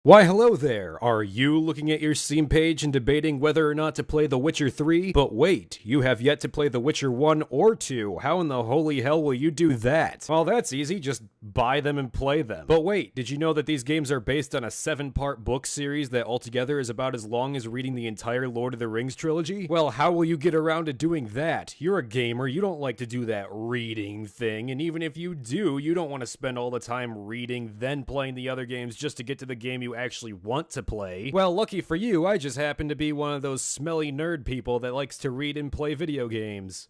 Why hello there! Are you looking at your Steam page and debating whether or not to play The Witcher 3? But wait, you have yet to play The Witcher 1 or 2. How in the holy hell will you do that? Well, that's easy, just buy them and play them. But wait, did you know that these games are based on a 7-part book series that altogether is about as long as reading the entire Lord of the Rings trilogy? Well, how will you get around to doing that? You're a gamer, you don't like to do that reading thing, and even if you do, you don't want to spend all the time reading, then playing the other games just to get to the game you actually want to play. Well, lucky for you, I just happen to be one of those smelly nerd people that likes to read and play video games.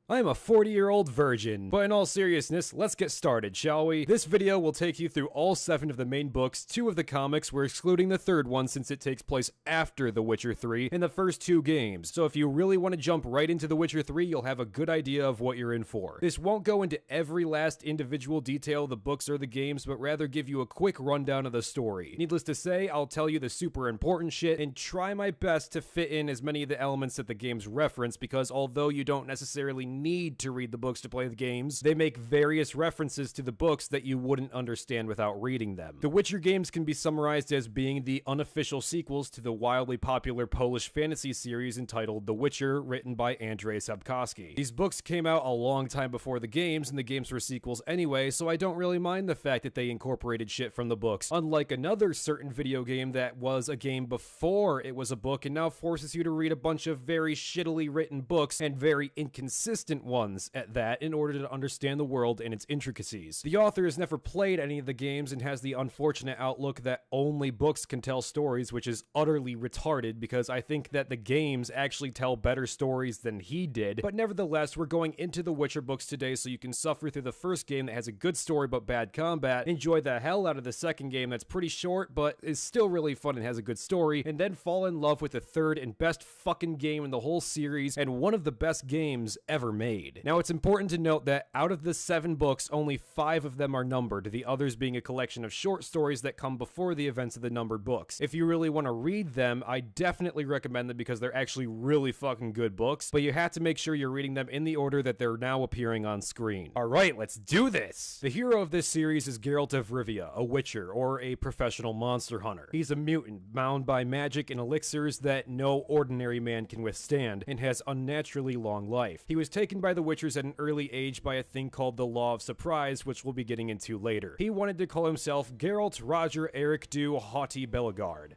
I'm a 40-year-old virgin. But in all seriousness, let's get started, shall we? This video will take you through all 7 of the main books, 2 of the comics, we're excluding the 3rd one since it takes place after The Witcher 3, and the first 2 games. So if you really want to jump right into The Witcher 3, you'll have a good idea of what you're in for. This won't go into every last individual detail of the books or the games, but rather give you a quick rundown of the story. Needless to say, I'll tell you the super important shit, and try my best to fit in as many of the elements that the games reference, because although you don't necessarily need to read the books to play the games, they make various references to the books that you wouldn't understand without reading them. The Witcher games can be summarized as being the unofficial sequels to the wildly popular Polish fantasy series entitled The Witcher, written by Andrzej Sapkowski. These books came out a long time before the games, and the games were sequels anyway, so I don't really mind the fact that they incorporated shit from the books, unlike another certain video game that was a game before it was a book and now forces you to read a bunch of very shittily written books and very inconsistent ones at that in order to understand the world and its intricacies. The author has never played any of the games and has the unfortunate outlook that only books can tell stories, which is utterly retarded because I think that the games actually tell better stories than he did. But nevertheless, we're going into the Witcher books today so you can suffer through the first game that has a good story but bad combat, enjoy the hell out of the second game that's pretty short but is still really fun and has a good story, and then fall in love with the third and best fucking game in the whole series and one of the best games ever made. Now, it's important to note that out of the 7 books, only 5 of them are numbered, the others being a collection of short stories that come before the events of the numbered books. If you really want to read them, I definitely recommend them because they're actually really fucking good books, but you have to make sure you're reading them in the order that they're now appearing on screen. Alright, let's do this! The hero of this series is Geralt of Rivia, a witcher, or a professional monster hunter. He's a mutant, bound by magic and elixirs that no ordinary man can withstand, and has unnaturally long life. He was taken by the Witchers at an early age by a thing called the Law of Surprise, which we'll be getting into later. He wanted to call himself Geralt Roger Eric du Haughty Bellegarde.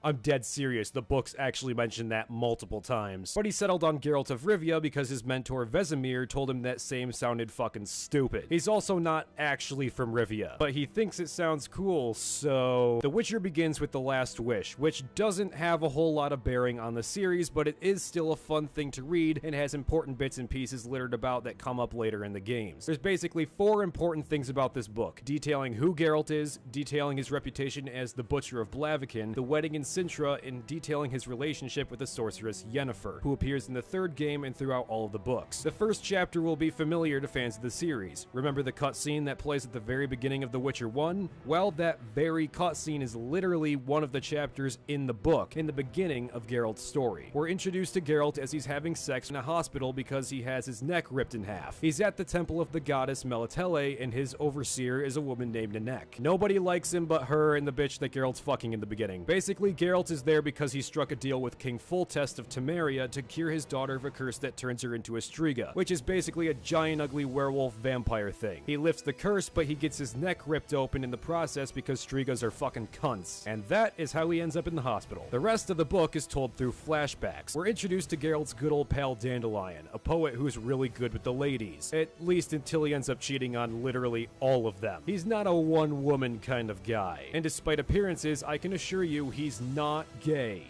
I'm dead serious, the books actually mention that multiple times. But he settled on Geralt of Rivia because his mentor Vesemir told him that same sounded fucking stupid. He's also not actually from Rivia, but he thinks it sounds cool, so... The Witcher begins with The Last Wish, which doesn't have a whole lot of bearing on the series, but it is still a fun thing to read and has important bits and pieces littered about that come up later in the games. There's basically 4 important things about this book, detailing who Geralt is, detailing his reputation as the Butcher of Blaviken, the wedding in Sintra, and detailing his relationship with the sorceress Yennefer, who appears in the 3rd game and throughout all of the books. The first chapter will be familiar to fans of the series. Remember the cutscene that plays at the very beginning of The Witcher 1? Well, that very cutscene is literally one of the chapters in the book, in the beginning of Geralt's story. We're introduced to Geralt as he's having sex in a hospital because he has his neck ripped in half. He's at the temple of the goddess Melitele, and his overseer is a woman named Nanek. Nobody likes him but her and the bitch that Geralt's fucking in the beginning. Basically, Geralt is there because he struck a deal with King Foltest of Temeria to cure his daughter of a curse that turns her into a Striga, which is basically a giant ugly werewolf vampire thing. He lifts the curse, but he gets his neck ripped open in the process because Strigas are fucking cunts. And that is how he ends up in the hospital. The rest of the book is told through flashbacks. We're introduced to Geralt's good old pal Dandelion, a poet who's really good with the ladies, at least until he ends up cheating on literally all of them. He's not a one-woman kind of guy, and despite appearances, I can assure you he's not gay.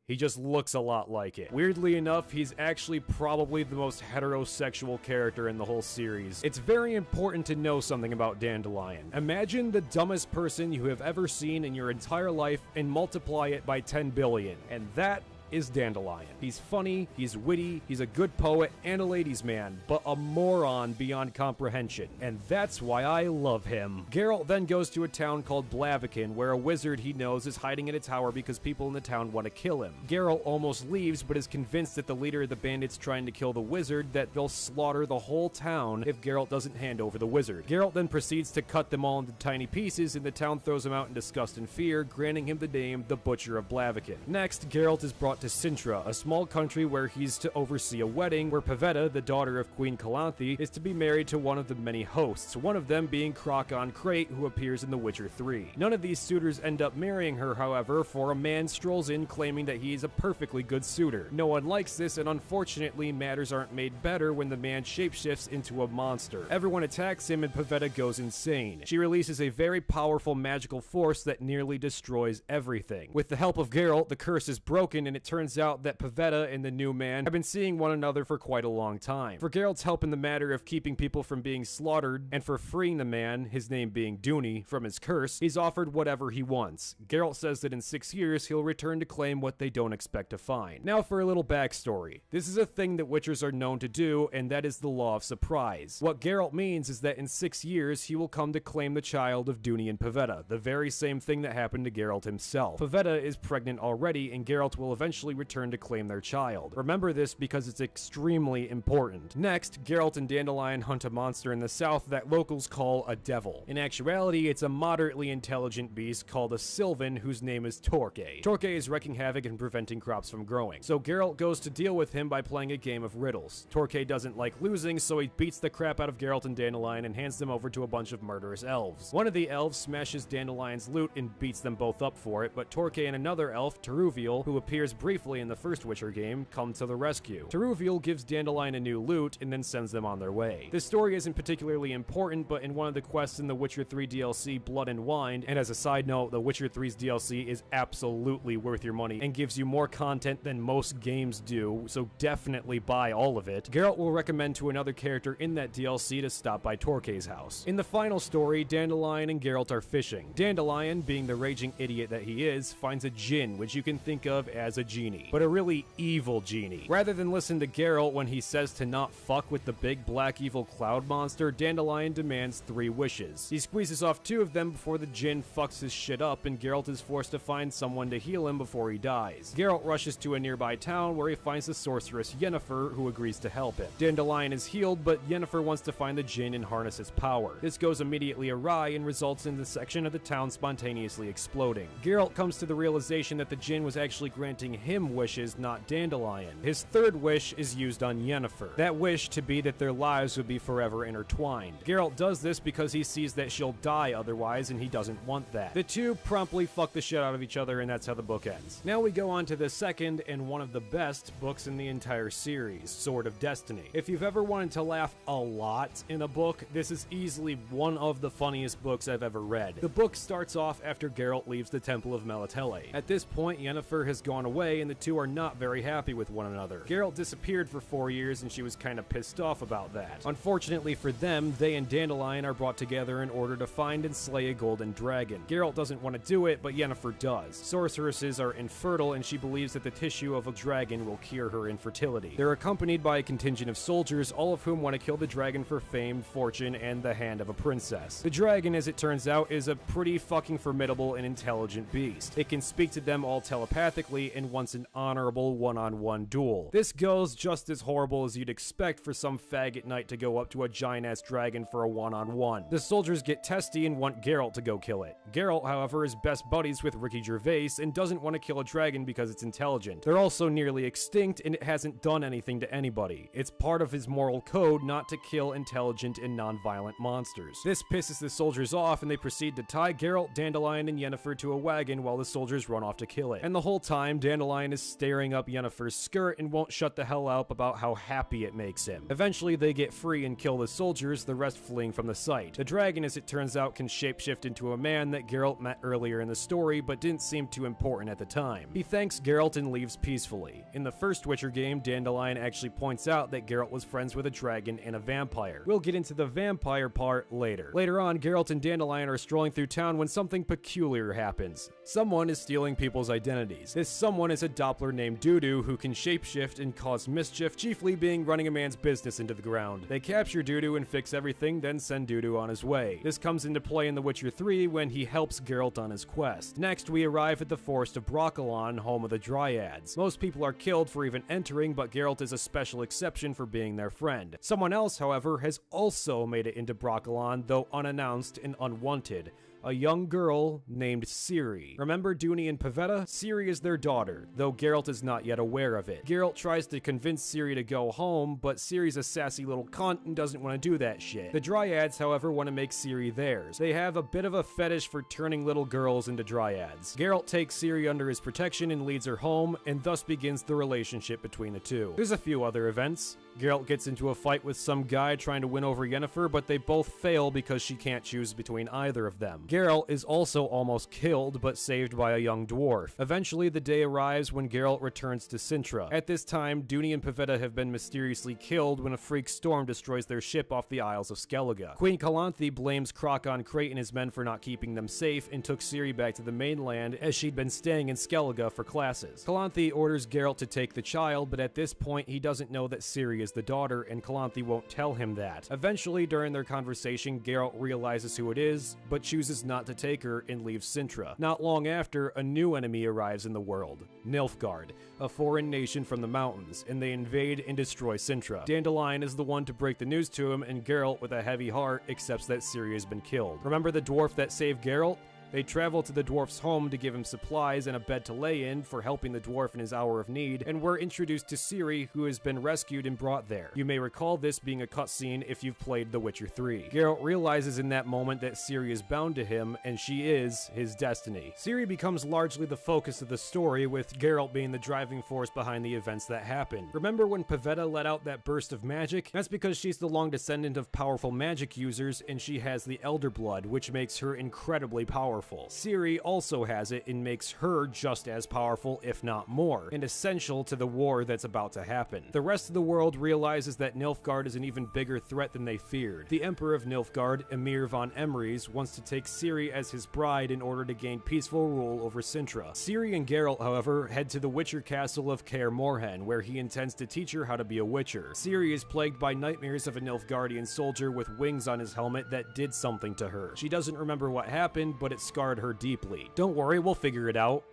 He just looks a lot like it. Weirdly enough, he's actually probably the most heterosexual character in the whole series. It's very important to know something about Dandelion. Imagine the dumbest person you have ever seen in your entire life and multiply it by 10 billion, and that is Dandelion. He's funny, he's witty, he's a good poet and a ladies' man, but a moron beyond comprehension. And that's why I love him. Geralt then goes to a town called Blaviken, where a wizard he knows is hiding in a tower because people in the town want to kill him. Geralt almost leaves, but is convinced that the leader of the bandits trying to kill the wizard that they'll slaughter the whole town if Geralt doesn't hand over the wizard. Geralt then proceeds to cut them all into tiny pieces, and the town throws him out in disgust and fear, granting him the name the Butcher of Blaviken. Next, Geralt is brought to Sintra, a small country where he's to oversee a wedding where Pavetta, the daughter of Queen Calanthe, is to be married to one of the many hosts, one of them being Crocon Crate, who appears in The Witcher 3. None of these suitors end up marrying her, however, for a man strolls in claiming that he is a perfectly good suitor. No one likes this, and unfortunately, matters aren't made better when the man shapeshifts into a monster. Everyone attacks him and Pavetta goes insane. She releases a very powerful magical force that nearly destroys everything. With the help of Geralt, the curse is broken, and it turns out that Pavetta and the new man have been seeing one another for quite a long time. For Geralt's help in the matter of keeping people from being slaughtered, and for freeing the man, his name being Duny, from his curse, he's offered whatever he wants. Geralt says that in 6 years, he'll return to claim what they don't expect to find. Now for a little backstory. This is a thing that Witchers are known to do, and that is the law of surprise. What Geralt means is that in 6 years, he will come to claim the child of Duny and Pavetta, the very same thing that happened to Geralt himself. Pavetta is pregnant already, and Geralt will eventually return to claim their child. Remember this because it's extremely important. Next, Geralt and Dandelion hunt a monster in the south that locals call a devil. In actuality, it's a moderately intelligent beast called a Sylvan whose name is Torque. Torque is wreaking havoc and preventing crops from growing. So Geralt goes to deal with him by playing a game of riddles. Torque doesn't like losing, so he beats the crap out of Geralt and Dandelion and hands them over to a bunch of murderous elves. One of the elves smashes Dandelion's loot and beats them both up for it, but Torque and another elf, Teruviel, who appears briefly in the first Witcher game, come to the rescue. Teruviel gives Dandelion a new loot and then sends them on their way. This story isn't particularly important, but in one of the quests in the Witcher 3 DLC, Blood and Wine, and as a side note, the Witcher 3's DLC is absolutely worth your money and gives you more content than most games do, so definitely buy all of it. Geralt will recommend to another character in that DLC to stop by Torque's house. In the final story, Dandelion and Geralt are fishing. Dandelion, being the raging idiot that he is, finds a djinn, which you can think of as a genie, but a really evil genie. Rather than listen to Geralt when he says to not fuck with the big black evil cloud monster, Dandelion demands 3 wishes. He squeezes off 2 of them before the djinn fucks his shit up, and Geralt is forced to find someone to heal him before he dies. Geralt rushes to a nearby town where he finds the sorceress Yennefer, who agrees to help him. Dandelion is healed, but Yennefer wants to find the djinn and harness its power. This goes immediately awry and results in the section of the town spontaneously exploding. Geralt comes to the realization that the djinn was actually granting him wishes, not Dandelion. His 3rd wish is used on Yennefer. That wish to be that their lives would be forever intertwined. Geralt does this because he sees that she'll die otherwise, and he doesn't want that. The two promptly fuck the shit out of each other, and that's how the book ends. Now we go on to the second and one of the best books in the entire series, Sword of Destiny. If you've ever wanted to laugh a lot in a book, this is easily one of the funniest books I've ever read. The book starts off after Geralt leaves the Temple of Melitele. At this point, Yennefer has gone away, and the two are not very happy with one another. Geralt disappeared for 4 years, and she was kind of pissed off about that. Unfortunately for them, they and Dandelion are brought together in order to find and slay a golden dragon. Geralt doesn't want to do it, but Yennefer does. Sorceresses are infertile, and she believes that the tissue of a dragon will cure her infertility. They're accompanied by a contingent of soldiers, all of whom want to kill the dragon for fame, fortune, and the hand of a princess. The dragon, as it turns out, is a pretty fucking formidable and intelligent beast. It can speak to them all telepathically and wants an honorable one-on-one duel. This goes just as horrible as you'd expect for some faggot knight to go up to a giant-ass dragon for a one-on-one. The soldiers get testy and want Geralt to go kill it. Geralt, however, is best buddies with Ricky Gervais and doesn't want to kill a dragon because it's intelligent. They're also nearly extinct, and it hasn't done anything to anybody. It's part of his moral code not to kill intelligent and non-violent monsters. This pisses the soldiers off, and they proceed to tie Geralt, Dandelion, and Yennefer to a wagon while the soldiers run off to kill it. And the whole time, Dandelion is staring up Yennefer's skirt and won't shut the hell up about how happy it makes him. Eventually, they get free and kill the soldiers, the rest fleeing from the site. The dragon, as it turns out, can shapeshift into a man that Geralt met earlier in the story, but didn't seem too important at the time. He thanks Geralt and leaves peacefully. In the first Witcher game, Dandelion actually points out that Geralt was friends with a dragon and a vampire. We'll get into the vampire part later. Later on, Geralt and Dandelion are strolling through town when something peculiar happens. Someone is stealing people's identities. This someone is is a Doppler named Dudu who can shapeshift and cause mischief, chiefly being running a man's business into the ground. They capture Dudu and fix everything, then send Dudu on his way. This comes into play in The Witcher 3 when he helps Geralt on his quest. Next, we arrive at the forest of Brockellan, home of the Dryads. Most people are killed for even entering, but Geralt is a special exception for being their friend. Someone else, however, has also made it into Brockellan, though unannounced and unwanted. A young girl named Ciri. Remember Duny and Pavetta? Ciri is their daughter, though Geralt is not yet aware of it. Geralt tries to convince Ciri to go home, but Ciri's a sassy little cunt and doesn't want to do that shit. The Dryads, however, want to make Ciri theirs. They have a bit of a fetish for turning little girls into Dryads. Geralt takes Ciri under his protection and leads her home, and thus begins the relationship between the two. There's a few other events. Geralt gets into a fight with some guy trying to win over Yennefer, but they both fail because she can't choose between either of them. Geralt is also almost killed, but saved by a young dwarf. Eventually, the day arrives when Geralt returns to Sintra. At this time, Duny and Pavetta have been mysteriously killed when a freak storm destroys their ship off the Isles of Skellige. Queen Calanthe blames Crocon Crate and his men for not keeping them safe and took Ciri back to the mainland as she'd been staying in Skellige for classes. Calanthe orders Geralt to take the child, but at this point, he doesn't know that Ciri is the daughter, and Calanthe won't tell him that. Eventually, during their conversation, Geralt realizes who it is, but chooses not to take her and leaves Sintra. Not long after, a new enemy arrives in the world, Nilfgaard, a foreign nation from the mountains, and they invade and destroy Sintra. Dandelion is the one to break the news to him, and Geralt, with a heavy heart, accepts that Ciri has been killed. Remember the dwarf that saved Geralt? They travel to the dwarf's home to give him supplies and a bed to lay in for helping the dwarf in his hour of need, and we're introduced to Ciri, who has been rescued and brought there. You may recall this being a cutscene if you've played The Witcher 3. Geralt realizes in that moment that Ciri is bound to him, and she is his destiny. Ciri becomes largely the focus of the story, with Geralt being the driving force behind the events that happen. Remember when Pavetta let out that burst of magic? That's because she's the long descendant of powerful magic users, and she has the Elder Blood, which makes her incredibly powerful. Ciri also has it and makes her just as powerful, if not more, and essential to the war that's about to happen. The rest of the world realizes that Nilfgaard is an even bigger threat than they feared. The Emperor of Nilfgaard, Emir von Emrys, wants to take Ciri as his bride in order to gain peaceful rule over Sintra. Ciri and Geralt, however, head to the Witcher castle of Kaer Morhen, where he intends to teach her how to be a Witcher. Ciri is plagued by nightmares of a Nilfgaardian soldier with wings on his helmet that did something to her. She doesn't remember what happened, but it scarred her deeply. Don't worry, we'll figure it out.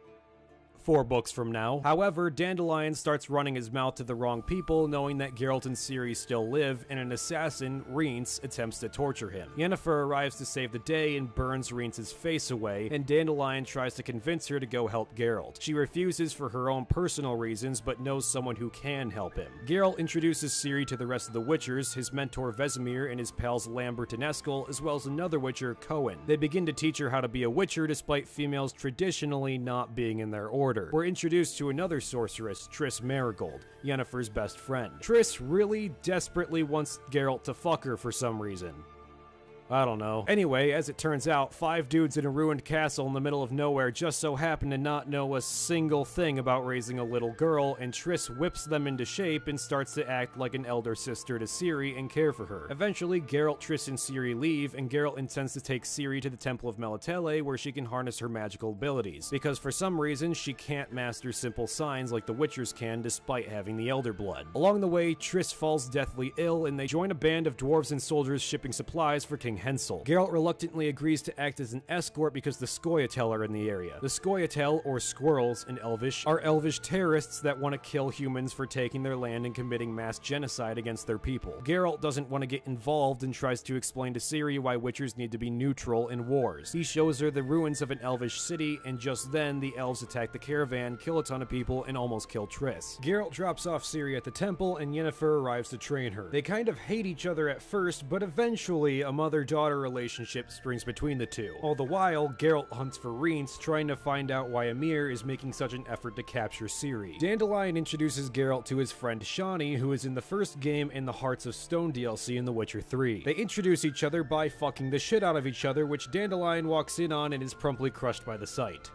4 books from now. However, Dandelion starts running his mouth to the wrong people, knowing that Geralt and Ciri still live, and an assassin, Rience, attempts to torture him. Yennefer arrives to save the day and burns Rience's face away, and Dandelion tries to convince her to go help Geralt. She refuses for her own personal reasons, but knows someone who can help him. Geralt introduces Ciri to the rest of the Witchers, his mentor Vesemir and his pals Lambert and Eskel, as well as another Witcher, Cohen. They begin to teach her how to be a Witcher despite females traditionally not being in their order. We're introduced to another sorceress, Triss Marigold, Yennefer's best friend. Triss really desperately wants Geralt to fuck her for some reason. I don't know. Anyway, as it turns out, 5 dudes in a ruined castle in the middle of nowhere just so happen to not know a single thing about raising a little girl, and Triss whips them into shape and starts to act like an elder sister to Ciri and care for her. Eventually, Geralt, Triss, and Ciri leave, and Geralt intends to take Ciri to the Temple of Melitele, where she can harness her magical abilities, because for some reason, she can't master simple signs like the Witchers can despite having the Elder Blood. Along the way, Triss falls deathly ill, and they join a band of dwarves and soldiers shipping supplies for King Hensel. Geralt reluctantly agrees to act as an escort because the Scoia'tael are in the area. The Scoia'tael, or squirrels in Elvish, are elvish terrorists that want to kill humans for taking their land and committing mass genocide against their people. Geralt doesn't want to get involved and tries to explain to Ciri why Witchers need to be neutral in wars. He shows her the ruins of an elvish city, and just then the elves attack the caravan, kill a ton of people, and almost kill Triss. Geralt drops off Ciri at the temple, and Yennefer arrives to train her. They kind of hate each other at first, but eventually a mother-daughter relationship springs between the two. All the while, Geralt hunts for Rience, trying to find out why Emir is making such an effort to capture Ciri. Dandelion introduces Geralt to his friend Shani, who is in the first game in the Hearts of Stone DLC in The Witcher 3. They introduce each other by fucking the shit out of each other, which Dandelion walks in on and is promptly crushed by the sight.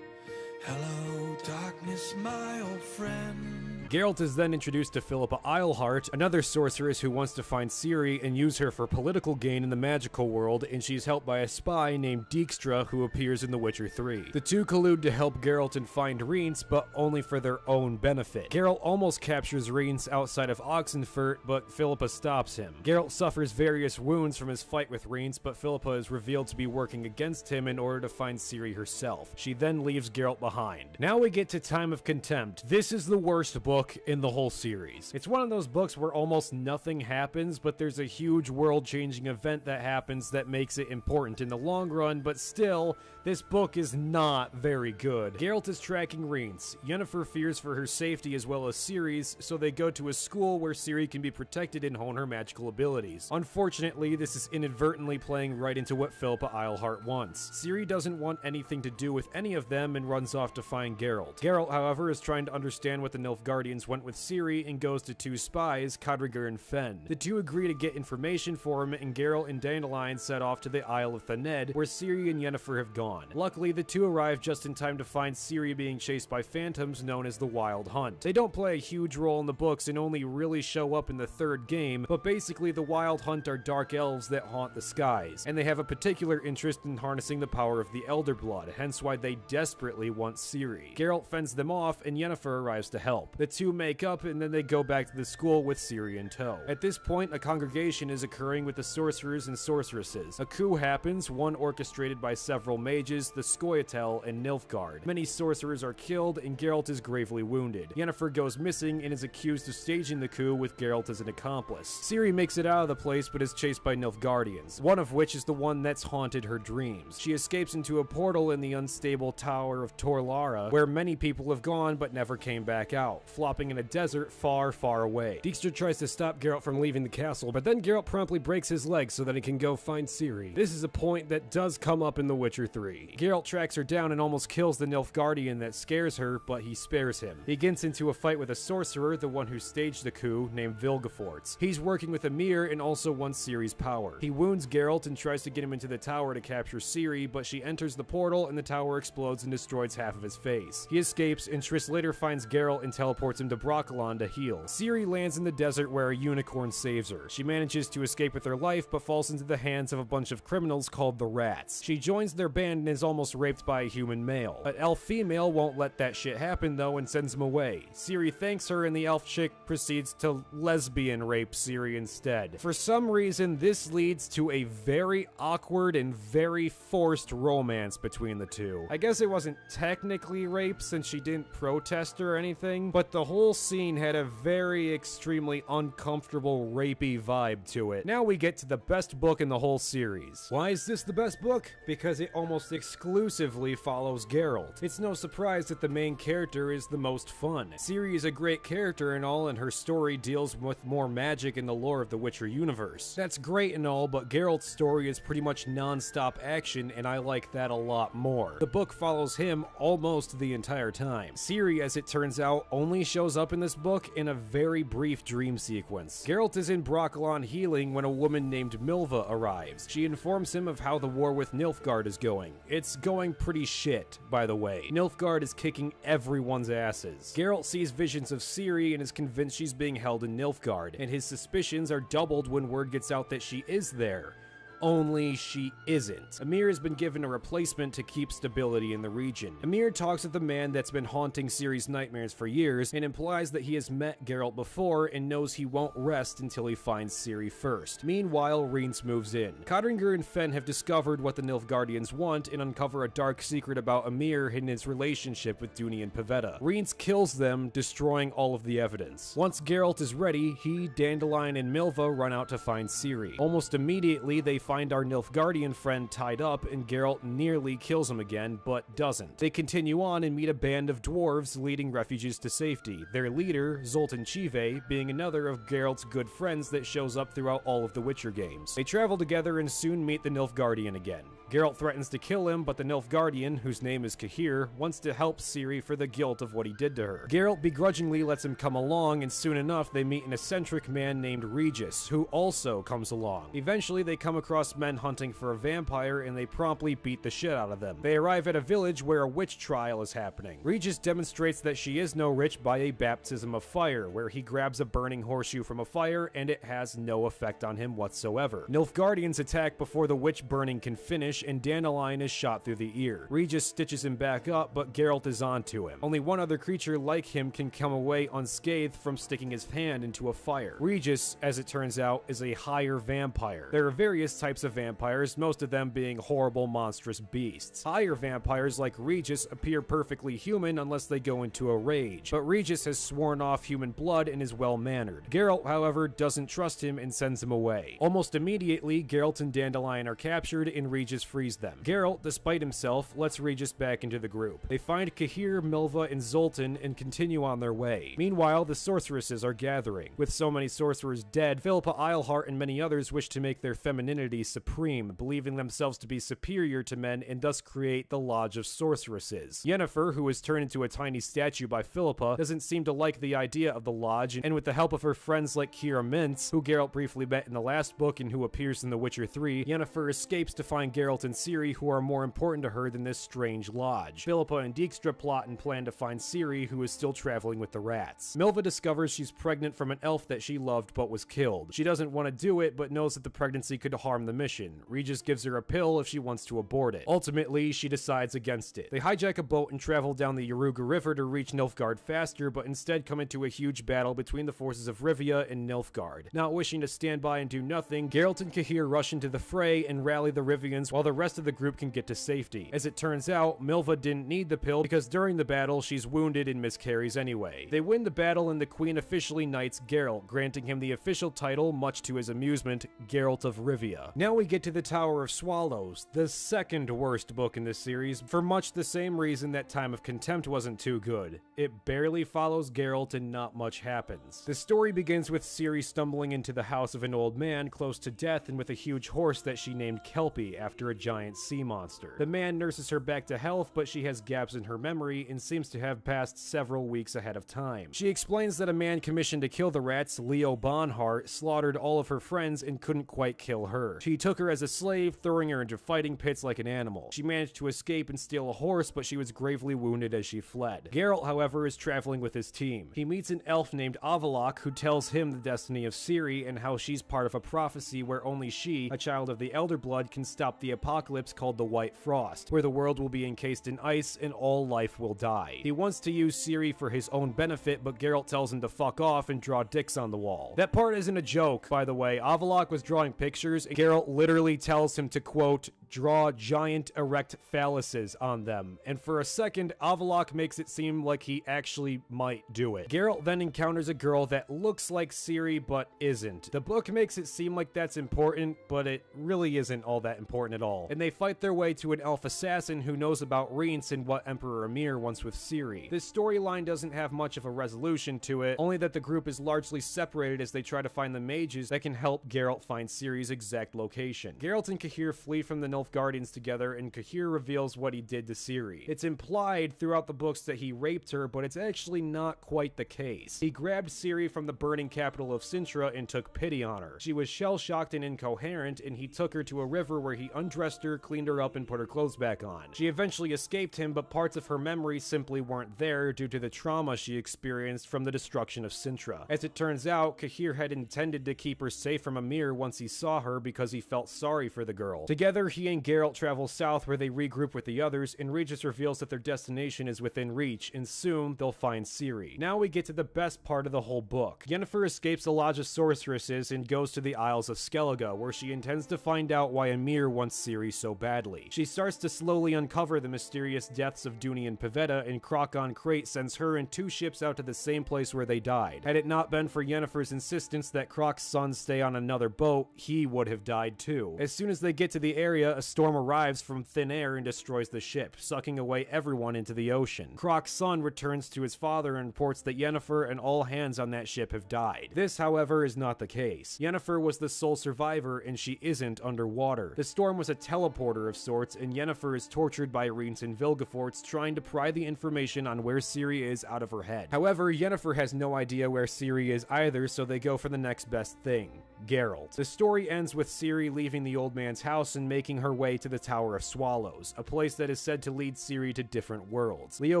Hello, darkness, my old friend. Geralt is then introduced to Philippa Eilhart, another sorceress who wants to find Ciri and use her for political gain in the magical world, and she's helped by a spy named Dijkstra who appears in The Witcher 3. The two collude to help Geralt and find Rience, but only for their own benefit. Geralt almost captures Rience outside of Oxenfurt, but Philippa stops him. Geralt suffers various wounds from his fight with Rience, but Philippa is revealed to be working against him in order to find Ciri herself. She then leaves Geralt behind. Now we get to Time of Contempt. This is the worst book in the whole series. It's one of those books where almost nothing happens, but there's a huge world-changing event that happens that makes it important in the long run, but still, this book is not very good. Geralt is tracking Rience. Yennefer fears for her safety as well as Ciri's, so they go to a school where Ciri can be protected and hone her magical abilities. Unfortunately, this is inadvertently playing right into what Philippa Eilhart wants. Ciri doesn't want anything to do with any of them and runs off to find Geralt. Geralt, however, is trying to understand what the Nilfgaardians went with Ciri and goes to two spies, Codringer and Fen. The two agree to get information for him, and Geralt and Dandelion set off to the Isle of Thanedd, where Ciri and Yennefer have gone. Luckily, the two arrive just in time to find Ciri being chased by phantoms known as the Wild Hunt. They don't play a huge role in the books and only really show up in the third game, but basically the Wild Hunt are dark elves that haunt the skies, and they have a particular interest in harnessing the power of the Elder Blood, hence why they desperately want Ciri. Geralt fends them off, and Yennefer arrives to help. The two make up, and then they go back to the school with Ciri in tow. At this point, a congregation is occurring with the sorcerers and sorceresses. A coup happens, one orchestrated by several mages, the Scoia'tael and Nilfgaard. Many sorcerers are killed, and Geralt is gravely wounded. Yennefer goes missing and is accused of staging the coup with Geralt as an accomplice. Ciri makes it out of the place but is chased by Nilfgaardians, one of which is the one that's haunted her dreams. She escapes into a portal in the unstable Tower of Torlara, where many people have gone but never came back out, flopping in a desert far, far away. Dijkstra tries to stop Geralt from leaving the castle, but then Geralt promptly breaks his leg so that he can go find Ciri. This is a point that does come up in The Witcher 3. Geralt tracks her down and almost kills the Nilfgaardian that scares her, but he spares him. He gets into a fight with a sorcerer, the one who staged the coup, named Vilgefortz. He's working with Emhyr and also wants Ciri's power. He wounds Geralt and tries to get him into the tower to capture Ciri, but she enters the portal and the tower explodes and destroys half of his face. He escapes, and Triss later finds Geralt and teleports him to Brockellan to heal. Ciri lands in the desert where a unicorn saves her. She manages to escape with her life, but falls into the hands of a bunch of criminals called the Rats. She joins their band and is almost raped by a human male. An elf female won't let that shit happen though and sends him away. Ciri thanks her, and the elf chick proceeds to lesbian rape Ciri instead. For some reason, this leads to a very awkward and very forced romance between the two. I guess it wasn't technically rape since she didn't protest or anything, but the whole scene had a very extremely uncomfortable rapey vibe to it. Now we get to the best book in the whole series. Why is this the best book? Because it almost exclusively follows Geralt. It's no surprise that the main character is the most fun. Ciri is a great character and all, and her story deals with more magic in the lore of the Witcher universe. That's great and all, but Geralt's story is pretty much non-stop action, and I like that a lot more. The book follows him almost the entire time. Ciri, as it turns out, only shows up in this book in a very brief dream sequence. Geralt is in Brockellan healing when a woman named Milva arrives. She informs him of how the war with Nilfgaard is going. It's going pretty shit, by the way. Nilfgaard is kicking everyone's asses. Geralt sees visions of Ciri and is convinced she's being held in Nilfgaard, and his suspicions are doubled when word gets out that she is there. Only she isn't. Emhyr has been given a replacement to keep stability in the region. Emhyr talks with the man that's been haunting Ciri's nightmares for years and implies that he has met Geralt before and knows he won't rest until he finds Ciri first. Meanwhile, Rience moves in. Codringer and Fen have discovered what the Nilfgaardians want and uncover a dark secret about Emhyr and his relationship with Duny and Pavetta. Rience kills them, destroying all of the evidence. Once Geralt is ready, he, Dandelion, and Milva run out to find Ciri. Almost immediately, they find our Nilfgaardian friend tied up, and Geralt nearly kills him again, but doesn't. They continue on and meet a band of dwarves leading refugees to safety, their leader, Zoltan Chive, being another of Geralt's good friends that shows up throughout all of the Witcher games. They travel together and soon meet the Nilfgaardian again. Geralt threatens to kill him, but the Nilfgaardian, whose name is Cahir, wants to help Ciri for the guilt of what he did to her. Geralt begrudgingly lets him come along, and soon enough they meet an eccentric man named Regis, who also comes along. Eventually they come across men hunting for a vampire, and they promptly beat the shit out of them. They arrive at a village where a witch trial is happening. Regis demonstrates that she is no witch by a baptism of fire, where he grabs a burning horseshoe from a fire and it has no effect on him whatsoever. Nilfgaardians attack before the witch burning can finish, and Dandelion is shot through the ear. Regis stitches him back up, but Geralt is onto him. Only one other creature like him can come away unscathed from sticking his hand into a fire. Regis, as it turns out, is a higher vampire. There are various types of vampires, most of them being horrible, monstrous beasts. Higher vampires like Regis appear perfectly human unless they go into a rage, but Regis has sworn off human blood and is well-mannered. Geralt, however, doesn't trust him and sends him away. Almost immediately, Geralt and Dandelion are captured and Regis frees them. Geralt, despite himself, lets Regis back into the group. They find Cahir, Milva, and Zoltan and continue on their way. Meanwhile, the sorceresses are gathering. With so many sorcerers dead, Philippa Eilhart and many others wish to make their femininity supreme, believing themselves to be superior to men and thus create the Lodge of Sorceresses. Yennefer, who was turned into a tiny statue by Philippa, doesn't seem to like the idea of the Lodge, and with the help of her friends like Keira Mintz, who Geralt briefly met in the last book and who appears in The Witcher 3, Yennefer escapes to find Geralt and Ciri, who are more important to her than this strange lodge. Philippa and Dijkstra plot and plan to find Ciri, who is still traveling with the rats. Milva discovers she's pregnant from an elf that she loved but was killed. She doesn't want to do it, but knows that the pregnancy could harm the mission. Regis gives her a pill if she wants to abort it. Ultimately, she decides against it. They hijack a boat and travel down the Yaruga River to reach Nilfgaard faster, but instead come into a huge battle between the forces of Rivia and Nilfgaard. Not wishing to stand by and do nothing, Geralt and Cahir rush into the fray and rally the Rivians while the rest of the group can get to safety. As it turns out, Milva didn't need the pill because during the battle she's wounded and miscarries anyway. They win the battle and the queen officially knights Geralt, granting him the official title, much to his amusement, Geralt of Rivia. Now we get to the Tower of Swallows, the second worst book in this series, for much the same reason that Time of Contempt wasn't too good. It barely follows Geralt and not much happens. The story begins with Ciri stumbling into the house of an old man close to death and with a huge horse that she named Kelpie after a giant sea monster. The man nurses her back to health, but she has gaps in her memory and seems to have passed several weeks ahead of time. She explains that a man commissioned to kill the rats, Leo Bonhart, slaughtered all of her friends and couldn't quite kill her. She took her as a slave, throwing her into fighting pits like an animal. She managed to escape and steal a horse, but she was gravely wounded as she fled. Geralt, however, is traveling with his team. He meets an elf named Avallac'h who tells him the destiny of Ciri and how she's part of a prophecy where only she, a child of the Elder Blood, can stop the apocalypse called the White Frost, where the world will be encased in ice and all life will die. He wants to use Ciri for his own benefit, but Geralt tells him to fuck off and draw dicks on the wall. That part isn't a joke, by the way. Avallac'h was drawing pictures and Geralt literally tells him to, quote, draw giant erect phalluses on them, and for a second, Avallac'h makes it seem like he actually might do it. Geralt then encounters a girl that looks like Ciri but isn't. The book makes it seem like that's important, but it really isn't all that important at all. And they fight their way to an elf assassin who knows about Rhys and what Emperor Emhyr wants with Ciri. This storyline doesn't have much of a resolution to it, only that the group is largely separated as they try to find the mages that can help Geralt find Ciri's exact location. Geralt and Cahir flee from the Nilfgaardians together, and Cahir reveals what he did to Ciri. It's implied throughout the books that he raped her, but it's actually not quite the case. He grabbed Ciri from the burning capital of Cintra and took pity on her. She was shell-shocked and incoherent, and he took her to a river where he undressed her, cleaned her up, and put her clothes back on. She eventually escaped him, but parts of her memory simply weren't there due to the trauma she experienced from the destruction of Cintra. As it turns out, Cahir had intended to keep her safe from Emhyr once he saw her because he felt sorry for the girl. Together, he and Geralt travel south where they regroup with the others, and Regis reveals that their destination is within reach, and soon they'll find Ciri. Now we get to the best part of the whole book. Yennefer escapes the Lodge of Sorceresses and goes to the Isles of Skellige, where she intends to find out why Emhyr wants Ciri so badly. She starts to slowly uncover the mysterious deaths of Duny and Pavetta, and Crocon Crate sends her and 2 ships out to the same place where they died. Had it not been for Yennefer's insistence that Croc's sons stay on another boat, he would have died too. As soon as they get to the area, a a storm arrives from thin air and destroys the ship, sucking away everyone into the ocean. Croc's son returns to his father and reports that Yennefer and all hands on that ship have died. This, however, is not the case. Yennefer was the sole survivor, and she isn't underwater. The storm was a teleporter of sorts, and Yennefer is tortured by Rhys and Vilgefortz trying to pry the information on where Ciri is out of her head. However, Yennefer has no idea where Ciri is either, so they go for the next best thing: Geralt. The story ends with Ciri leaving the old man's house and making her way to the Tower of Swallows, a place that is said to lead Ciri to different worlds. Leo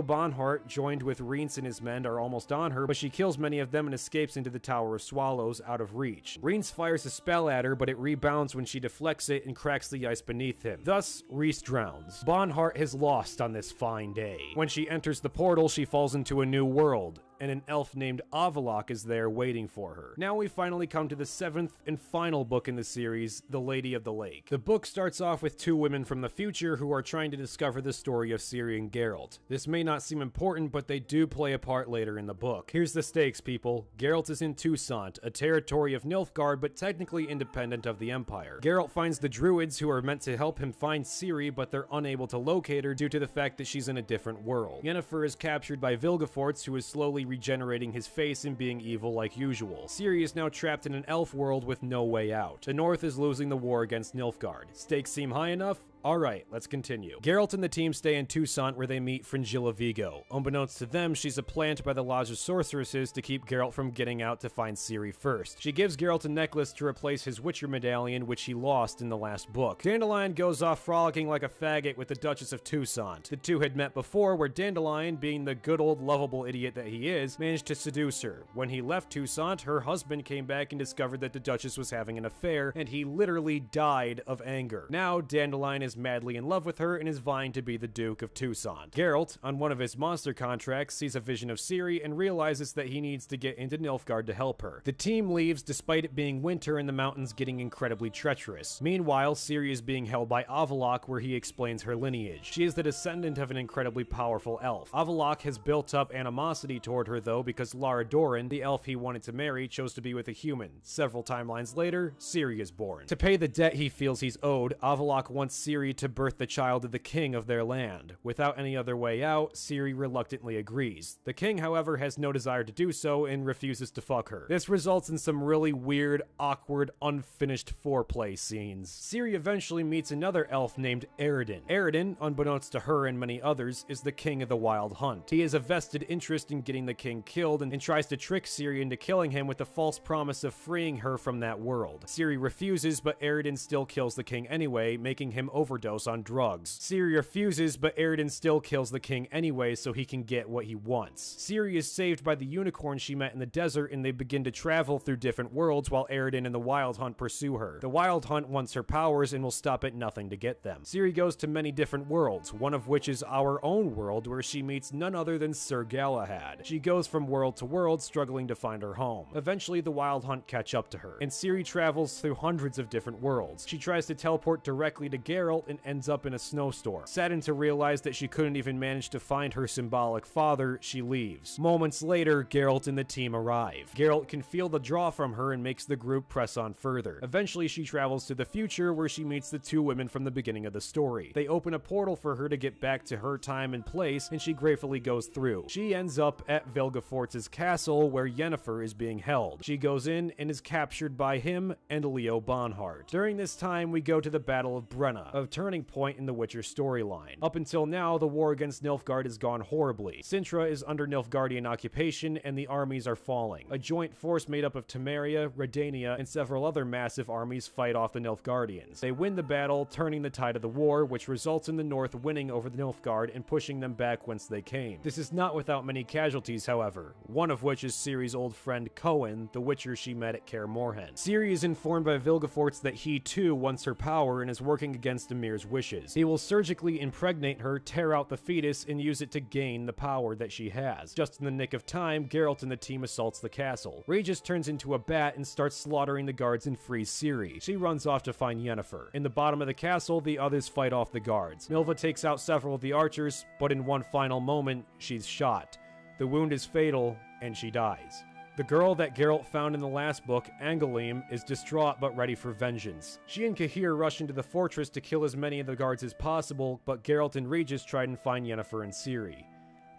Bonhart, joined with Rhys and his men, are almost on her, but she kills many of them and escapes into the Tower of Swallows out of reach. Rhys fires a spell at her, but it rebounds when she deflects it and cracks the ice beneath him. Thus, Rhys drowns. Bonhart has lost on this fine day. When she enters the portal, she falls into a new world, and an elf named Avallac'h is there waiting for her. Now we finally come to the 7th and final book in the series, The Lady of the Lake. The book starts off with two women from the future who are trying to discover the story of Ciri and Geralt. This may not seem important, but they do play a part later in the book. Here's the stakes, people. Geralt is in Toussaint, a territory of Nilfgaard, but technically independent of the Empire. Geralt finds the druids who are meant to help him find Ciri, but they're unable to locate her due to the fact that she's in a different world. Yennefer is captured by Vilgefortz, who is slowly regenerating his face and being evil like usual. Ciri is now trapped in an elf world with no way out. The North is losing the war against Nilfgaard. Stakes seem high enough? Alright, let's continue. Geralt and the team stay in Toussaint where they meet Fringilla Vigo. Unbeknownst to them, she's a plant by the Lodge of Sorceresses to keep Geralt from getting out to find Ciri first. She gives Geralt a necklace to replace his Witcher medallion, which he lost in the last book. Dandelion goes off frolicking like a faggot with the Duchess of Toussaint. The two had met before, where Dandelion, being the good old lovable idiot that he is, managed to seduce her. When he left Toussaint, her husband came back and discovered that the Duchess was having an affair, and he literally died of anger. Now, Dandelion is madly in love with her and is vying to be the Duke of Toussaint. Geralt, on one of his monster contracts, sees a vision of Ciri and realizes that he needs to get into Nilfgaard to help her. The team leaves despite it being winter and the mountains getting incredibly treacherous. Meanwhile, Ciri is being held by Avallac'h, where he explains her lineage. She is the descendant of an incredibly powerful elf. Avallac'h has built up animosity toward her though, because Lara Doran, the elf he wanted to marry, chose to be with a human. Several timelines later, Ciri is born. To pay the debt he feels he's owed, Avallac'h wants Ciri to birth the child of the king of their land. Without any other way out, Ciri reluctantly agrees. The king, however, has no desire to do so and refuses to fuck her. This results in some really weird, awkward, unfinished foreplay scenes. Ciri eventually meets another elf named Eredin. Eredin, unbeknownst to her and many others, is the king of the Wild Hunt. He has a vested interest in getting the king killed and tries to trick Ciri into killing him with the false promise of freeing her from that world. Ciri refuses, but Eredin still kills the king anyway, making him overdose on drugs. Ciri refuses, but Eredin still kills the king anyway so he can get what he wants. Ciri is saved by the unicorn she met in the desert, and they begin to travel through different worlds while Eredin and the Wild Hunt pursue her. The Wild Hunt wants her powers and will stop at nothing to get them. Ciri goes to many different worlds, one of which is our own world, where she meets none other than Sir Galahad. She goes from world to world, struggling to find her home. Eventually, the Wild Hunt catch up to her, and Ciri travels through hundreds of different worlds. She tries to teleport directly to Geralt and ends up in a snowstorm. Saddened to realize that she couldn't even manage to find her symbolic father, she leaves. Moments later, Geralt and the team arrive. Geralt can feel the draw from her and makes the group press on further. Eventually, she travels to the future where she meets the two women from the beginning of the story. They open a portal for her to get back to her time and place, and she gratefully goes through. She ends up at Vilgefortz's castle where Yennefer is being held. She goes in and is captured by him and Leo Bonhart. During this time, we go to the Battle of Brenna, a turning point in the Witcher storyline. Up until now, the war against Nilfgaard has gone horribly. Cintra is under Nilfgaardian occupation and the armies are falling. A joint force made up of Temeria, Redania, and several other massive armies fight off the Nilfgaardians. They win the battle, turning the tide of the war, which results in the North winning over the Nilfgaard and pushing them back whence they came. This is not without many casualties, however, one of which is Ciri's old friend Cohen, the Witcher she met at Kaer Morhen. Ciri is informed by Vilgefortz that he too wants her power and is working against Emir's wishes. He will surgically impregnate her, tear out the fetus, and use it to gain the power that she has. Just in the nick of time, Geralt and the team assaults the castle. Regis turns into a bat and starts slaughtering the guards and frees Ciri. She runs off to find Yennefer. In the bottom of the castle, the others fight off the guards. Milva takes out several of the archers, but in one final moment, she's shot. The wound is fatal, and she dies. The girl that Geralt found in the last book, Angelim, is distraught but ready for vengeance. She and Cahir rush into the fortress to kill as many of the guards as possible, but Geralt and Regis try and find Yennefer and Ciri.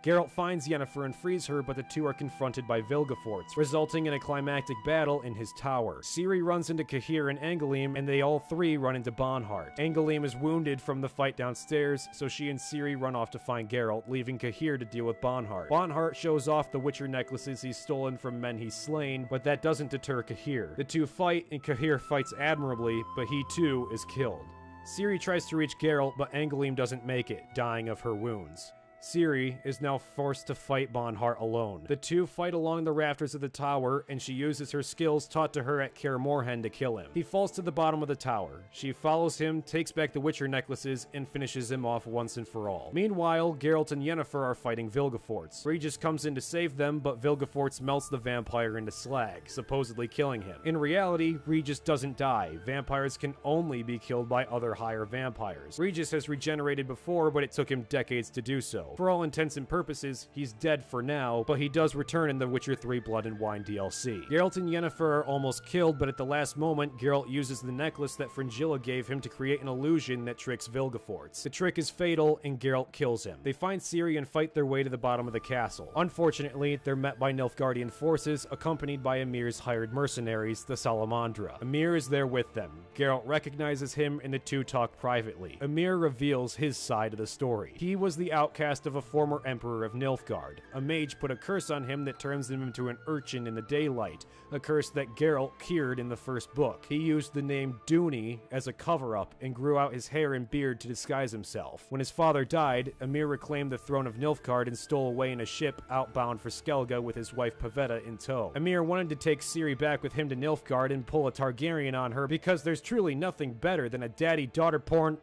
Geralt finds Yennefer and frees her, but the two are confronted by Vilgefortz, resulting in a climactic battle in his tower. Ciri runs into Cahir and Angelim, and they all three run into Bonhart. Angelim is wounded from the fight downstairs, so she and Ciri run off to find Geralt, leaving Cahir to deal with Bonhart. Bonhart shows off the Witcher necklaces he's stolen from men he's slain, but that doesn't deter Cahir. The two fight, and Cahir fights admirably, but he too is killed. Ciri tries to reach Geralt, but Angelim doesn't make it, dying of her wounds. Ciri is now forced to fight Bonhart alone. The two fight along the rafters of the tower, and she uses her skills taught to her at Kaer Morhen to kill him. He falls to the bottom of the tower. She follows him, takes back the Witcher necklaces, and finishes him off once and for all. Meanwhile, Geralt and Yennefer are fighting Vilgefortz. Regis comes in to save them, but Vilgefortz melts the vampire into slag, supposedly killing him. In reality, Regis doesn't die. Vampires can only be killed by other higher vampires. Regis has regenerated before, but it took him decades to do so. For all intents and purposes, he's dead for now, but he does return in the Witcher 3 Blood and Wine DLC. Geralt and Yennefer are almost killed, but at the last moment, Geralt uses the necklace that Fringilla gave him to create an illusion that tricks Vilgefortz. The trick is fatal, and Geralt kills him. They find Ciri and fight their way to the bottom of the castle. Unfortunately, they're met by Nilfgaardian forces, accompanied by Emir's hired mercenaries, the Salamandra. Emir is there with them. Geralt recognizes him, and the two talk privately. Emir reveals his side of the story. He was the outcast of a former emperor of Nilfgaard. A mage put a curse on him that turns him into an urchin in the daylight, a curse that Geralt cured in the first book. He used the name Duny as a cover-up and grew out his hair and beard to disguise himself. When his father died, Emir reclaimed the throne of Nilfgaard and stole away in a ship outbound for Skellige with his wife Pavetta in tow. Emir wanted to take Ciri back with him to Nilfgaard and pull a Targaryen on her because there's truly nothing better than a daddy-daughter porn...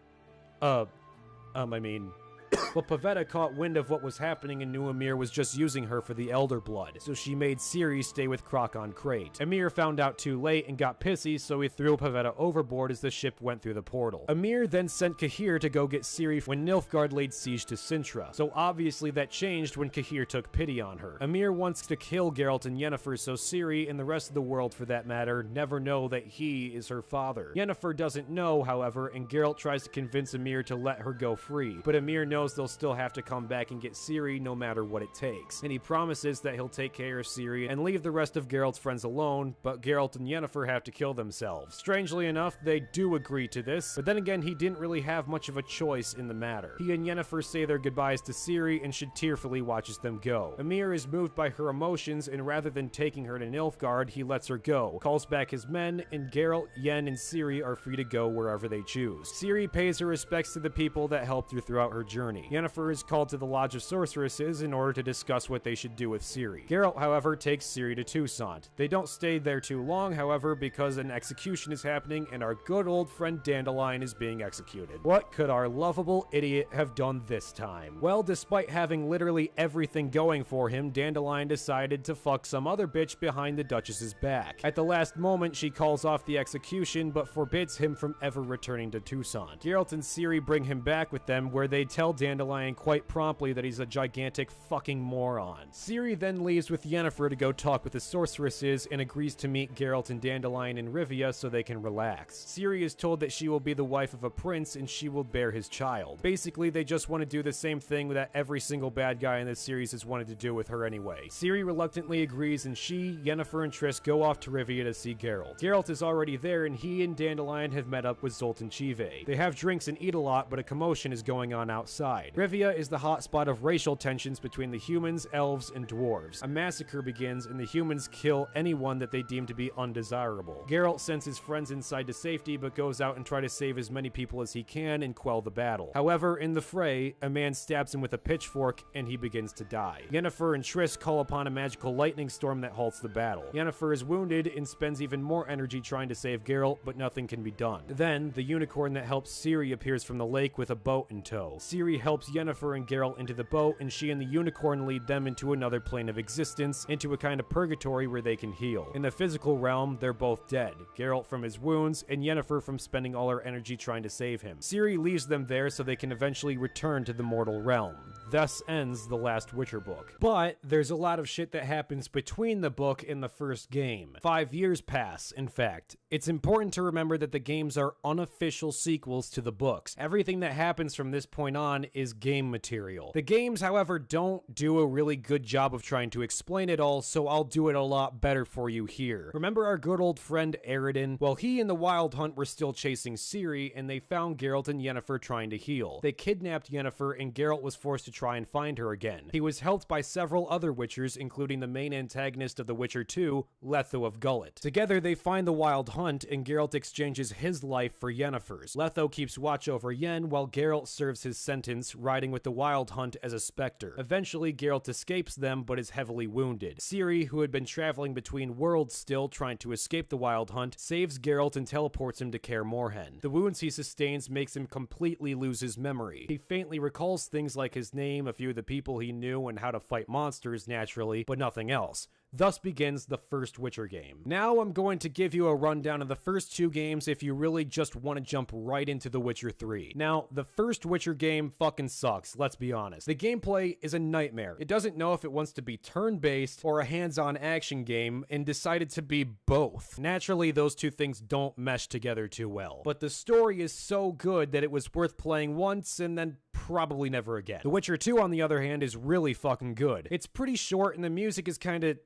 But Pavetta caught wind of what was happening and knew Emir was just using her for the Elder Blood, so she made Ciri stay with Crocon Crate. Emir found out too late and got pissy, so he threw Pavetta overboard as the ship went through the portal. Emir then sent Cahir to go get Ciri when Nilfgaard laid siege to Sintra, so obviously that changed when Cahir took pity on her. Emir wants to kill Geralt and Yennefer so Ciri, and the rest of the world for that matter, never know that he is her father. Yennefer doesn't know, however, and Geralt tries to convince Emir to let her go free, but Emir knows they'll still have to come back and get Ciri no matter what it takes, and he promises that he'll take care of Ciri and leave the rest of Geralt's friends alone, but Geralt and Yennefer have to kill themselves. Strangely enough, they do agree to this, but then again, he didn't really have much of a choice in the matter. He and Yennefer say their goodbyes to Ciri, and she tearfully watches them go. Emir is moved by her emotions, and rather than taking her to Nilfgaard, he lets her go, calls back his men, and Geralt, Yen, and Ciri are free to go wherever they choose. Ciri pays her respects to the people that helped her throughout her journey. Yennefer is called to the Lodge of Sorceresses in order to discuss what they should do with Ciri. Geralt, however, takes Ciri to Toussaint. They don't stay there too long, however, because an execution is happening and our good old friend Dandelion is being executed. What could our lovable idiot have done this time? Well, despite having literally everything going for him, Dandelion decided to fuck some other bitch behind the Duchess's back. At the last moment, she calls off the execution, but forbids him from ever returning to Toussaint. Geralt and Ciri bring him back with them, where they tell Dandelion quite promptly that he's a gigantic fucking moron. Ciri then leaves with Yennefer to go talk with the sorceresses and agrees to meet Geralt and Dandelion in Rivia so they can relax. Ciri is told that she will be the wife of a prince and she will bear his child. Basically, they just want to do the same thing that every single bad guy in this series has wanted to do with her anyway. Ciri reluctantly agrees, and she, Yennefer, and Triss go off to Rivia to see Geralt. Geralt is already there, and he and Dandelion have met up with Zoltan Chive. They have drinks and eat a lot, but a commotion is going on outside. Rivia is the hotspot of racial tensions between the humans, elves, and dwarves. A massacre begins, and the humans kill anyone that they deem to be undesirable. Geralt sends his friends inside to safety, but goes out and tries to save as many people as he can and quell the battle. However, in the fray, a man stabs him with a pitchfork, and he begins to die. Yennefer and Triss call upon a magical lightning storm that halts the battle. Yennefer is wounded and spends even more energy trying to save Geralt, but nothing can be done. Then, the unicorn that helps Ciri appears from the lake with a boat in tow. Ciri helps Yennefer and Geralt into the boat, and she and the unicorn lead them into another plane of existence, into a kind of purgatory where they can heal. In the physical realm, they're both dead. Geralt from his wounds, and Yennefer from spending all her energy trying to save him. Ciri leaves them there so they can eventually return to the mortal realm. Thus ends the last Witcher book. But there's a lot of shit that happens between the book and the first game. 5 years pass, in fact. It's important to remember that the games are unofficial sequels to the books. Everything that happens from this point on is game material. The games, however, don't do a really good job of trying to explain it all, so I'll do it a lot better for you here. Remember our good old friend Aridin? Well, he and the Wild Hunt were still chasing Ciri, and they found Geralt and Yennefer trying to heal. They kidnapped Yennefer, and Geralt was forced to try and find her again. He was helped by several other Witchers, including the main antagonist of The Witcher 2, Letho of Gullet. Together, they find the Wild Hunt, and Geralt exchanges his life for Yennefer's. Letho keeps watch over Yen, while Geralt serves his sentence, riding with the Wild Hunt as a specter. Eventually, Geralt escapes them, but is heavily wounded. Ciri, who had been traveling between worlds still, trying to escape the Wild Hunt, saves Geralt and teleports him to Kaer Morhen. The wounds he sustains makes him completely lose his memory. He faintly recalls things like his name, a few of the people he knew, and how to fight monsters, naturally, but nothing else. Thus begins the first Witcher game. Now I'm going to give you a rundown of the first 2 games if you really just want to jump right into The Witcher 3. Now, the first Witcher game fucking sucks, let's be honest. The gameplay is a nightmare. It doesn't know if it wants to be turn-based or a hands-on action game and decided to be both. Naturally, those two things don't mesh together too well. But the story is so good that it was worth playing once and then probably never again. The Witcher 2, on the other hand, is really fucking good. It's pretty short and the music is kinda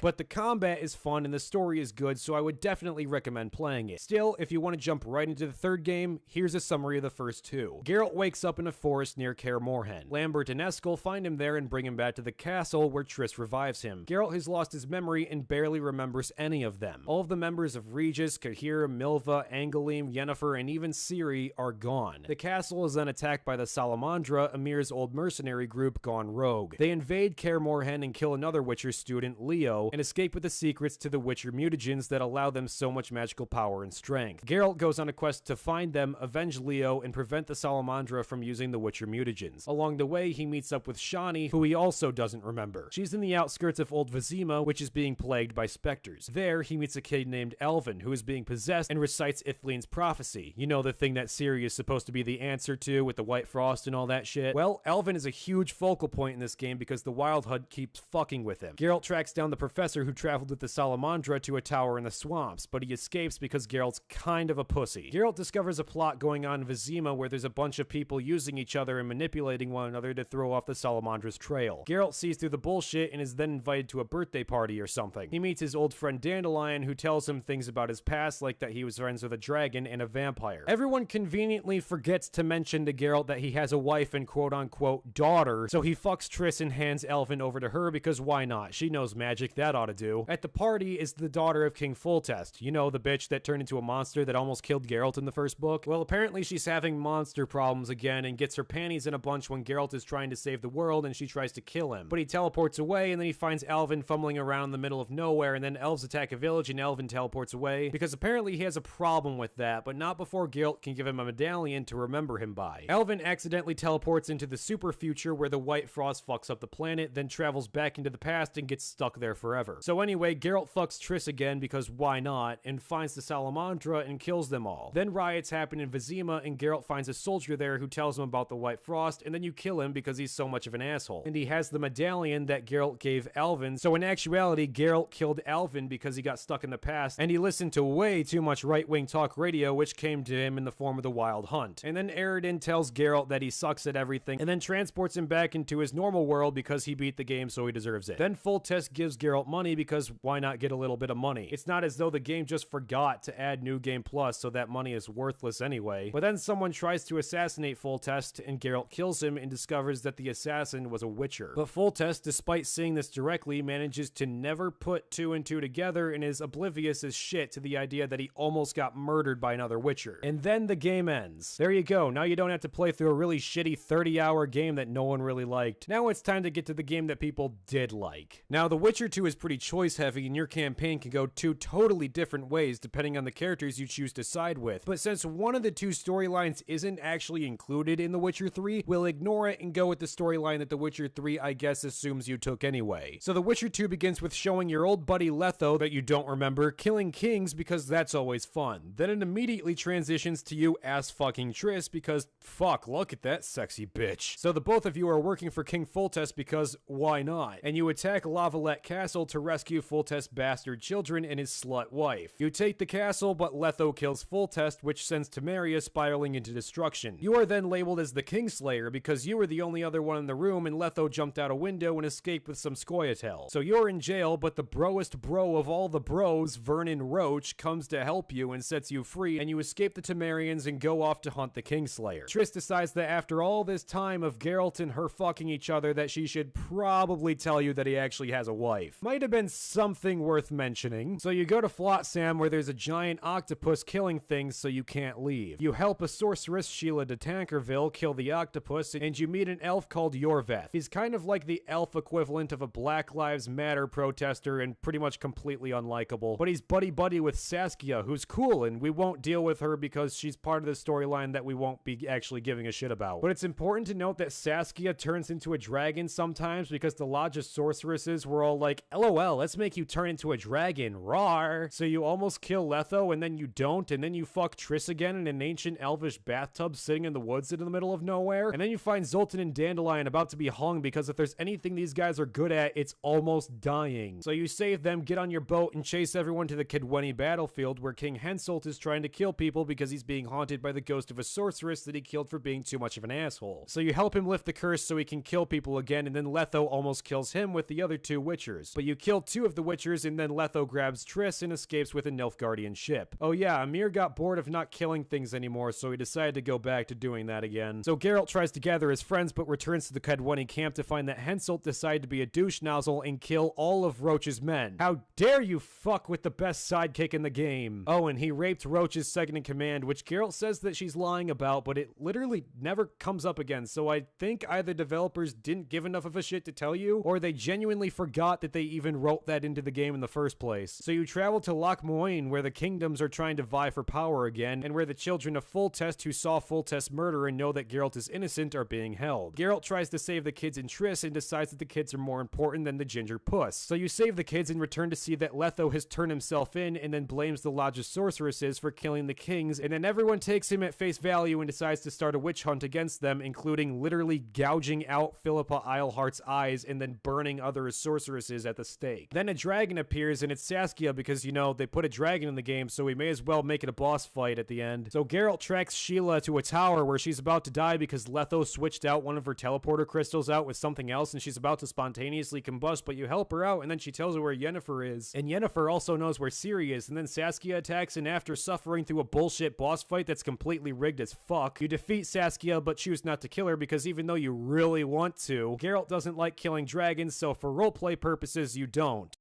but the combat is fun and the story is good, so I would definitely recommend playing it. Still, if you want to jump right into the third game, here's a summary of the first 2. Geralt wakes up in a forest near Kaer Morhen. Lambert and Eskel find him there and bring him back to the castle where Triss revives him. Geralt has lost his memory and barely remembers any of them. All of the members of Regis, Cahir, Milva, Angelim, Yennefer, and even Ciri are gone. The castle is then attacked by the Salamandra, Emir's old mercenary group gone rogue. They invade Kaer Morhen and kill another Witcher student, Leo, and escape with the secrets to the Witcher mutagens that allow them so much magical power and strength. Geralt goes on a quest to find them, avenge Leo, and prevent the Salamandra from using the Witcher mutagens. Along the way, he meets up with Shani, who he also doesn't remember. She's in the outskirts of Old Vizima, which is being plagued by specters. There, he meets a kid named Elvin, who is being possessed and recites Ithleen's prophecy. You know, the thing that Ciri is supposed to be the answer to with the White Frost and all that shit? Well, Elvin is a huge focal point in this game because the Wild Hunt keeps fucking with him. Geralt tracks down the professor who traveled with the Salamandra to a tower in the swamps, but he escapes because Geralt's kind of a pussy. Geralt discovers a plot going on in Vizima where there's a bunch of people using each other and manipulating one another to throw off the Salamandra's trail. Geralt sees through the bullshit and is then invited to a birthday party or something. He meets his old friend Dandelion, who tells him things about his past, like that he was friends with a dragon and a vampire. Everyone conveniently forgets to mention to Geralt that he has a wife and quote-unquote daughter, so he fucks Triss and hands Elvin over to her because why not? She knows magic, that ought to do. At the party is the daughter of King Foltest, you know, the bitch that turned into a monster that almost killed Geralt in the first book. Well, apparently she's having monster problems again and gets her panties in a bunch when Geralt is trying to save the world and she tries to kill him. But he teleports away and then he finds Elvin fumbling around in the middle of nowhere, and then elves attack a village and Elvin teleports away because apparently he has a problem with that, but not before Geralt can give him a medallion to remember him by. Elvin accidentally teleports into the super future where the White Frost fucks up the planet, then travels back into the past and gets stuck there forever. So anyway, Geralt fucks Triss again because why not, and finds the Salamandra and kills them all. Then riots happen in Vizima and Geralt finds a soldier there who tells him about the White Frost, and then you kill him because he's so much of an asshole. And he has the medallion that Geralt gave Elvin, so in actuality, Geralt killed Elvin because he got stuck in the past, and he listened to way too much right-wing talk radio, which came to him in the form of the Wild Hunt. And then Aridin tells Geralt that he sucks at everything, and then transports him back into his normal world because he beat the game, so he deserves it. Then Foltest gives Geralt money because why not get a little bit of money? It's not as though the game just forgot to add New Game Plus, so that money is worthless anyway. But then someone tries to assassinate Foltest, and Geralt kills him and discovers that the assassin was a Witcher. But Foltest, despite seeing this directly, manages to never put 2 and 2 together and is oblivious as shit to the idea that he almost got murdered by another Witcher. And then the game ends. There you go. Now you don't have to play through a really shitty 30-hour game that no one really liked. Now it's time to get to the game that people did like. Now, The Witcher 2 is pretty choice-heavy, and your campaign can go 2 totally different ways depending on the characters you choose to side with. But since one of the 2 storylines isn't actually included in The Witcher 3, we'll ignore it and go with the storyline that The Witcher 3, I guess, assumes you took anyway. So The Witcher 2 begins with showing your old buddy Letho, that you don't remember, killing kings because that's always fun. Then it immediately transitions to you ass fucking Triss because fuck, look at that. that sexy bitch. So the both of you are working for King Foltest because why not? And you attack Lavalette Castle to rescue Foltest's bastard children and his slut wife. You take the castle, but Letho kills Foltest, which sends Temeria spiraling into destruction. You are then labeled as the Kingslayer because you were the only other one in the room and Letho jumped out a window and escaped with some scoia'tael. So you're in jail, but the broest bro of all the bros, Vernon Roach, comes to help you and sets you free, and you escape the Temerians and go off to hunt the Kingslayer. Triss decides that after all this time of Geralt and her fucking each other that she should probably tell you that he actually has a wife. Might have been something worth mentioning. So you go to Flotsam where there's a giant octopus killing things so you can't leave. You help a sorceress, Sheila de Tankerville, kill the octopus, and you meet an elf called Yorveth. He's kind of like the elf equivalent of a Black Lives Matter protester and pretty much completely unlikable. But he's buddy-buddy with Saskia, who's cool, and we won't deal with her because she's part of the storyline that we won't be actually giving a shit about. But it's important to note that Saskia turns into a dragon sometimes because the Lodge of Sorceresses were all like, LOL, let's make you turn into a dragon, rawr. So you almost kill Letho and then you don't, and then you fuck Triss again in an ancient elvish bathtub sitting in the woods in the middle of nowhere, and then you find Zoltan and Dandelion about to be hung because if there's anything these guys are good at, it's almost dying. So you save them, get on your boat, and chase everyone to the Kidweni battlefield where King Henselt is trying to kill people because he's being haunted by the ghost of a sorceress that he killed for being too much of an asshole. So you help him lift the curse so he can kill people again, and then Letho almost kills him with the other two Witchers. But you kill two of the Witchers, and then Letho grabs Triss and escapes with a Nilfgaardian ship. Oh yeah, Amir got bored of not killing things anymore, so he decided to go back to doing that again. So Geralt tries to gather his friends, but returns to the Kidweni camp to find that Henselt decided to be a douche nozzle and kill all of Roach's men. How dare you fuck with the best sidekick in the game? Oh, and he raped Roach's second-in-command, which Geralt says that she's lying about, but it literally never comes up again, so I think either developers didn't give enough of a shit to tell you, or they genuinely forgot that they even wrote that into the game in the first place. So you travel to Loch Moine, where the kingdoms are trying to vie for power again, and where the children of Foltest who saw Foltest's murder and know that Geralt is innocent are being held. Geralt tries to save the kids in Triss and decides that the kids are more important than the ginger puss. So you save the kids and return to see that Letho has turned himself in and then blames the Lodge of Sorceresses for killing the kings, and then everyone takes him at face value and decides to start a witch hunt against them, including literally gouging out Philippa Eilhart's eyes and then burning other sorceresses at the stake. Then a dragon appears and it's Saskia because, you know, they put a dragon in the game, so we may as well make it a boss fight at the end. So Geralt tracks Sheila to a tower where she's about to die because Letho switched out one of her teleporter crystals out with something else and she's about to spontaneously combust, but you help her out and then she tells her where Yennefer is. And Yennefer also knows where Ciri is, and then Saskia attacks, and after suffering through a bullshit boss fight that's completely rigged as fuck, you defeat Saskia but choose not to kill her because even though you really want to, Geralt doesn't like killing dragons, so for roleplay purposes you don't.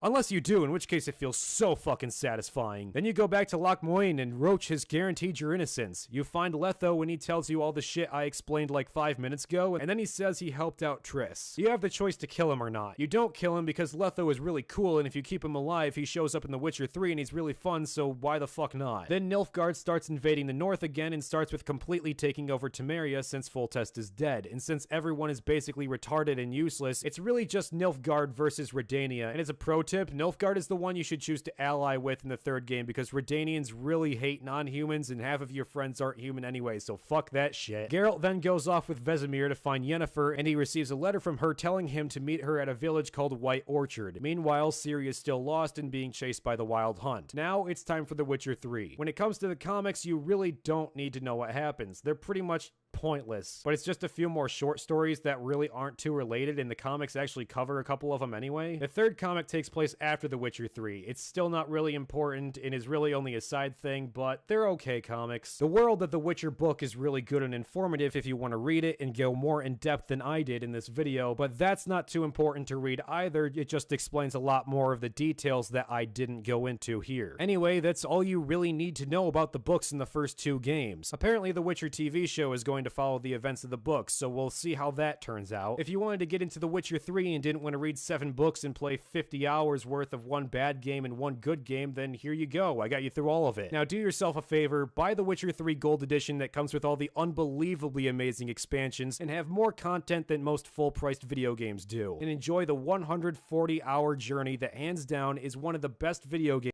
Unless you do, in which case it feels so fucking satisfying. Then you go back to Loch Moine and Roach has guaranteed your innocence. You find Letho and he tells you all the shit I explained like 5 minutes ago, and then he says he helped out Triss. You have the choice to kill him or not. You don't kill him because Letho is really cool, and if you keep him alive, he shows up in The Witcher 3 and he's really fun, so why the fuck not? Then Nilfgaard starts invading the north again and starts with completely taking over Temeria since Foltest is dead, and since everyone is basically retarded and useless, it's really just Nilfgaard versus Redania, and as a pro tip, Nilfgaard is the one you should choose to ally with in the third game because Redanians really hate non-humans and half of your friends aren't human anyway, so fuck that shit. Geralt then goes off with Vesemir to find Yennefer, and he receives a letter from her telling him to meet her at a village called White Orchard. Meanwhile, Ciri is still lost and being chased by the Wild Hunt. Now it's time for The Witcher 3. When it comes to the comics, you really don't need to know what happens. They're pretty much pointless, but it's just a few more short stories that really aren't too related, and the comics actually cover a couple of them anyway. The third comic takes place after The Witcher 3. It's still not really important and is really only a side thing, but they're okay comics. The world of the Witcher book is really good and informative if you want to read it and go more in depth than I did in this video, but that's not too important to read either. It just explains a lot more of the details that I didn't go into here. Anyway, that's all you really need to know about the books in the first two games. Apparently the Witcher TV show is going to follow the events of the books, so we'll see how that turns out. If you wanted to get into The Witcher 3 and didn't want to read 7 books and play 50 hours worth of one bad game and one good game, then here you go. I got you through all of it. Now do yourself a favor, buy The Witcher 3 Gold Edition that comes with all the unbelievably amazing expansions and have more content than most full-priced video games do. And enjoy the 140-hour journey that hands down is one of the best video games